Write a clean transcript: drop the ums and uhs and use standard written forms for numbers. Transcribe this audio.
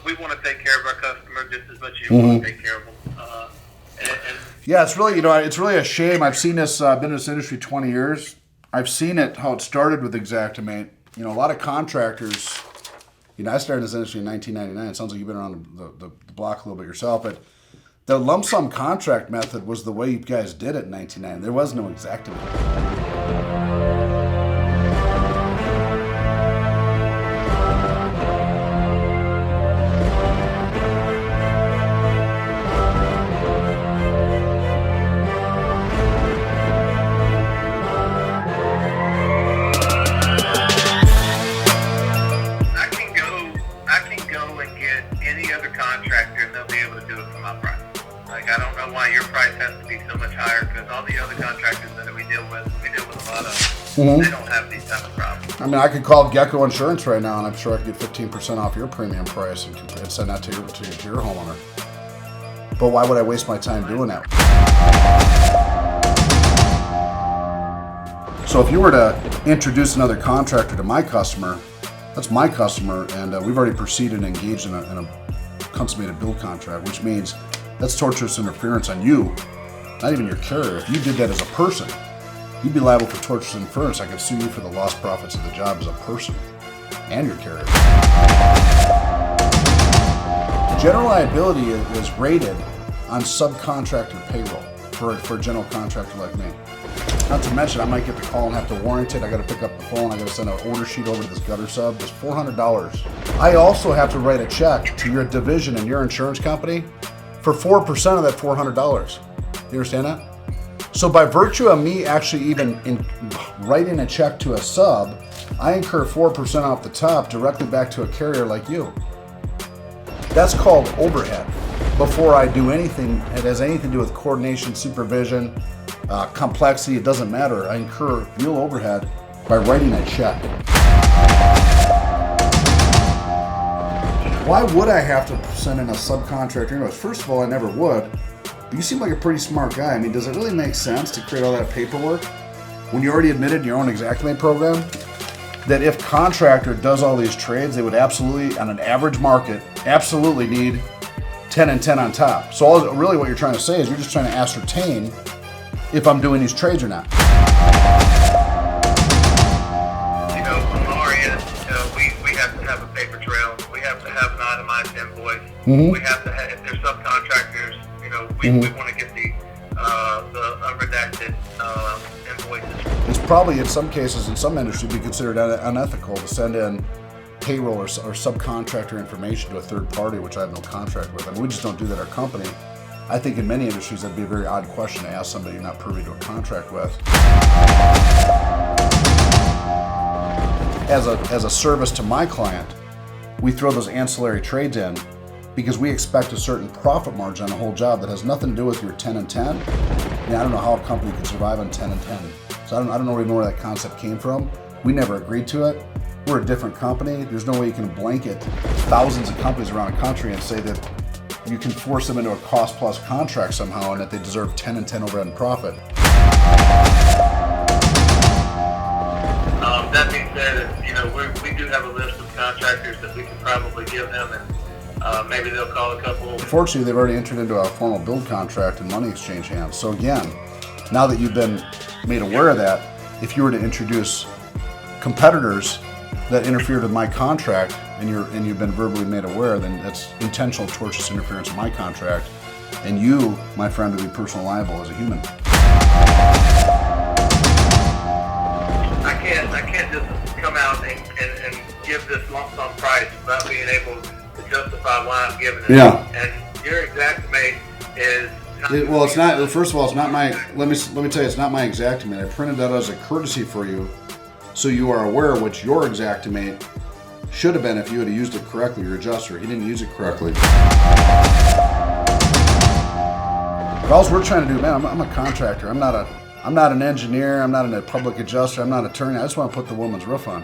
we want to take care of our customer just as much as you want to take care of them. Yeah, it's really, it's really a shame. I've seen this, I've been in this industry 20 years. I've seen it, how it started with Xactimate. A lot of contractors, I started in this industry in 1999. It sounds like you've been around the block a little bit yourself, but the lump sum contract method was the way you guys did it in 1999. There was no Xactimate. Contractor and they'll be able to do it for my price. Like, I don't know why your price has to be so much higher, because all the other contractors that we deal with a lot of, they don't have these type of problems. I mean, I could call Gecko Insurance right now, and I'm sure I could get 15% off your premium price and send that to your homeowner. But why would I waste my time doing that? So if you were to introduce another contractor to my customer, that's my customer, and we've already proceeded and engaged in a consummated build contract, which means that's tortious interference on you, not even your carrier. If you did that as a person, you'd be liable for tortious interference. I could sue you for the lost profits of the job as a person and your carrier. General liability is rated on subcontractor payroll for a general contractor like me. Not to mention, I might get the call and have to warrant it. I got to pick up the phone. I got to send an order sheet over to this gutter sub. It's $400. I also have to write a check to your division and your insurance company for 4% of that $400. You understand that? So by virtue of me actually even writing a check to a sub, I incur 4% off the top directly back to a carrier like you. That's called overhead. Before I do anything, it has anything to do with coordination, supervision, complexity, it doesn't matter. I incur real overhead by writing a check. Why would I have to send in a subcontractor invoice? First of all, I never would. But you seem like a pretty smart guy. I mean, does it really make sense to create all that paperwork when you already admitted in your own Xactimate program that if contractor does all these trades, they would absolutely, on an average market, absolutely need 10 and 10 on top. So really what you're trying to say is you're just trying to ascertain if I'm doing these trades or not. On our end, we have to have a paper trail. We have to have an itemized invoice. We have to have, if they're subcontractors, we want to get the unredacted invoices. It's probably, in some cases, in some industries, be considered unethical to send in payroll or subcontractor information to a third party, which I have no contract with. I mean, we just don't do that at our company. I think in many industries that'd be a very odd question to ask somebody you're not privy to a contract with. As a service to my client, we throw those ancillary trades in because we expect a certain profit margin on a whole job that has nothing to do with your 10 and 10. I don't know how a company can survive on 10 and 10. So I don't really know where that concept came from. We never agreed to it. We're a different company. There's no way you can blanket thousands of companies around the country and say that you can force them into a cost plus contract somehow and that they deserve 10 and 10 overhead and profit. That being said, we do have a list of contractors that we can probably give them, and maybe they'll call a couple. Unfortunately, they've already entered into a formal build contract and money exchange hands. So again, now that you've been made aware of that, if you were to introduce competitors that interfered with my contract and you've been verbally made aware, then that's intentional tortious interference in my contract, and you, my friend, would be personally liable as a human. I can't just come out and give this lump sum price without being able to justify why I'm giving it. Yeah. And your Xactimate is well, it's not. First of all, it's not my. Let me tell you, it's not my Xactimate. I printed that as a courtesy for you, so you are aware of what your Xactimate should have been if you had used it correctly. Your adjuster, he didn't use it correctly. All we're trying to do, man. I'm a contractor. I'm not an engineer. I'm not a public adjuster. I'm not an attorney. I just want to put the woman's roof on.